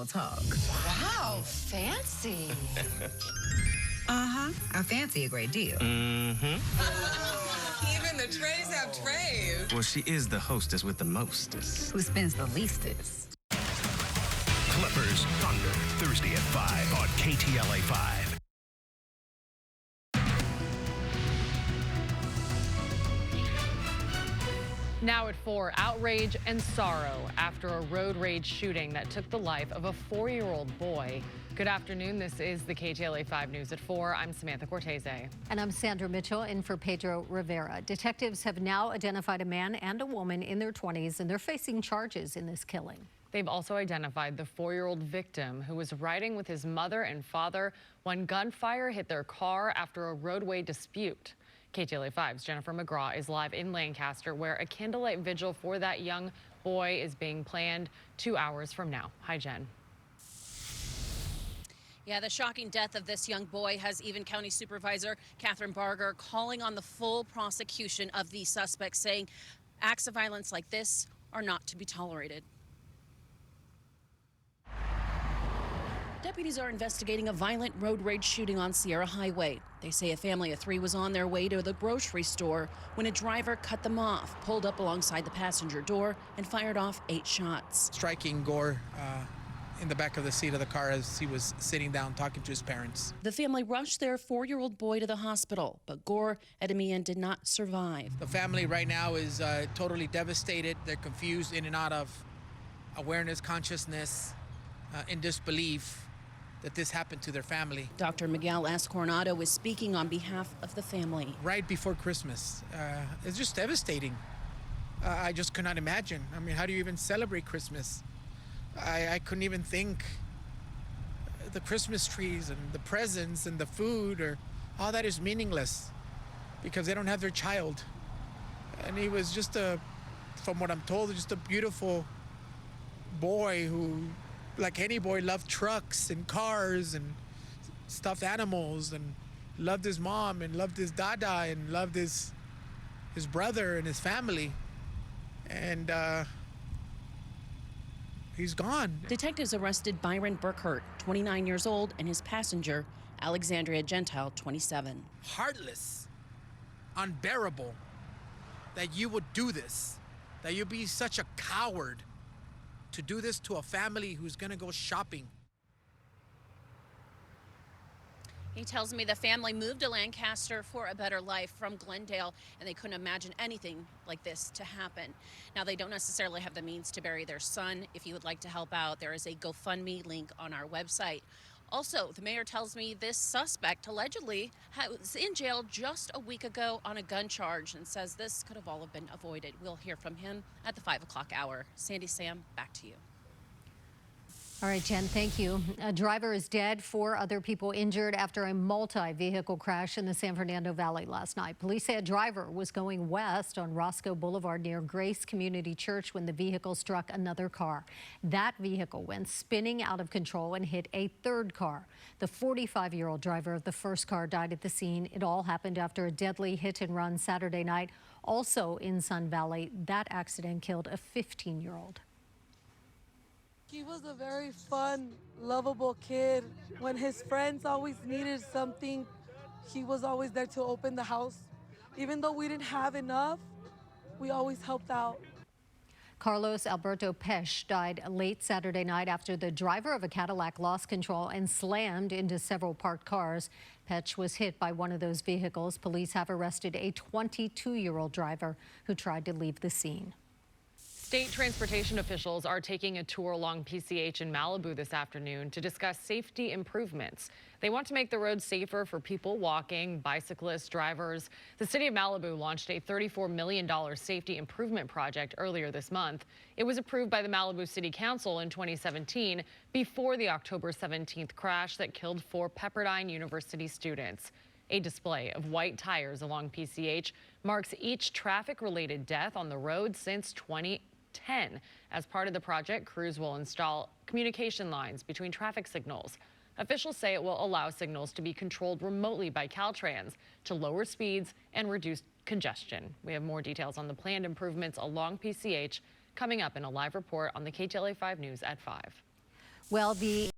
talk. Wow, fancy. Uh-huh. I fancy a great deal. Mm-hmm. Even the trays have trays. Well, she is the hostess with the mostest. Who spends the leastest. Clippers Thunder, Thursday at 5 on KTLA 5. Now at 4, outrage and sorrow after a road rage shooting that took the life of a 4-year-old boy. Good afternoon. This is the KTLA 5 News at 4. I'm Samantha Cortese. And I'm Sandra Mitchell in for Pedro Rivera. Detectives have now identified a man and a woman in their 20s, and they're facing charges in this killing. They've also identified the 4-year-old victim who was riding with his mother and father when gunfire hit their car after a roadway dispute. KTLA 5's Jennifer McGraw is live in Lancaster, where a candlelight vigil for that young boy is being planned 2 hours from now. Hi, Jen. Yeah, the shocking death of this young boy has even County Supervisor Catherine Barger calling on the full prosecution of the suspects, saying acts of violence like this are not to be tolerated. Deputies are investigating a violent road rage shooting on Sierra Highway. They say a family of 3 was on their way to the grocery store when a driver cut them off, pulled up alongside the passenger door, and fired off 8 shots. Striking Gore in the back of the seat of the car as he was sitting down talking to his parents. The family rushed their 4-year-old boy to the hospital, but Gore Edemian did not survive. The family right now is totally devastated. They're confused, in and out of awareness, consciousness, in disbelief that this happened to their family. Dr. Miguel S. Coronado is speaking on behalf of the family. Right before Christmas. It's just devastating. I just could not imagine. I mean, how do you even celebrate Christmas? I couldn't even think the Christmas trees and the presents and the food, or all that is meaningless because they don't have their child. And he was just from what I'm told, just a beautiful boy who, like any boy, loved trucks and cars and stuffed animals, and loved his mom and loved his dada and loved his brother and his family. And he's gone. Detectives arrested Byron Burkhart, 29 years old, and his passenger, Alexandria Gentile, 27. Heartless, unbearable that you would do this, that you'd be such a coward to do this to a family who's gonna go shopping. He tells me the family moved to Lancaster for a better life from Glendale, and they couldn't imagine anything like this to happen. Now, they don't necessarily have the means to bury their son. If you would like to help out, there is a GoFundMe link on our website. Also, the mayor tells me this suspect allegedly was in jail just a week ago on a gun charge, and says this could have all have been avoided. We'll hear from him at the 5 o'clock hour. Sandy, Sam, back to you. All right, Jen, thank you. A driver is dead, 4 other people injured after a multi-vehicle crash in the San Fernando Valley last night. Police say a driver was going west on Roscoe Boulevard near Grace Community Church when the vehicle struck another car. That vehicle went spinning out of control and hit a 3rd car. The 45-year-old driver of the first car died at the scene. It all happened after a deadly hit-and-run Saturday night. Also in Sun Valley, that accident killed a 15-year-old. He was a very fun, lovable kid. When his friends always needed something, he was always there to open the house. Even though we didn't have enough, we always helped out. Carlos Alberto Pesh died late Saturday night after the driver of a Cadillac lost control and slammed into several parked cars. Pesh was hit by one of those vehicles. Police have arrested a 22-year-old driver who tried to leave the scene. State transportation officials are taking a tour along PCH in Malibu this afternoon to discuss safety improvements. They want to make the roads safer for people walking, bicyclists, drivers. The city of Malibu launched a $34 million safety improvement project earlier this month. It was approved by the Malibu City Council in 2017 before the October 17th crash that killed 4 Pepperdine University students. A display of white tires along PCH marks each traffic-related death on the road since 2010. As part of the project, crews will install communication lines between traffic signals. Officials say it will allow signals to be controlled remotely by Caltrans to lower speeds and reduce congestion. We have more details on the planned improvements along PCH coming up in a live report on the KTLA 5 News at 5. Well, the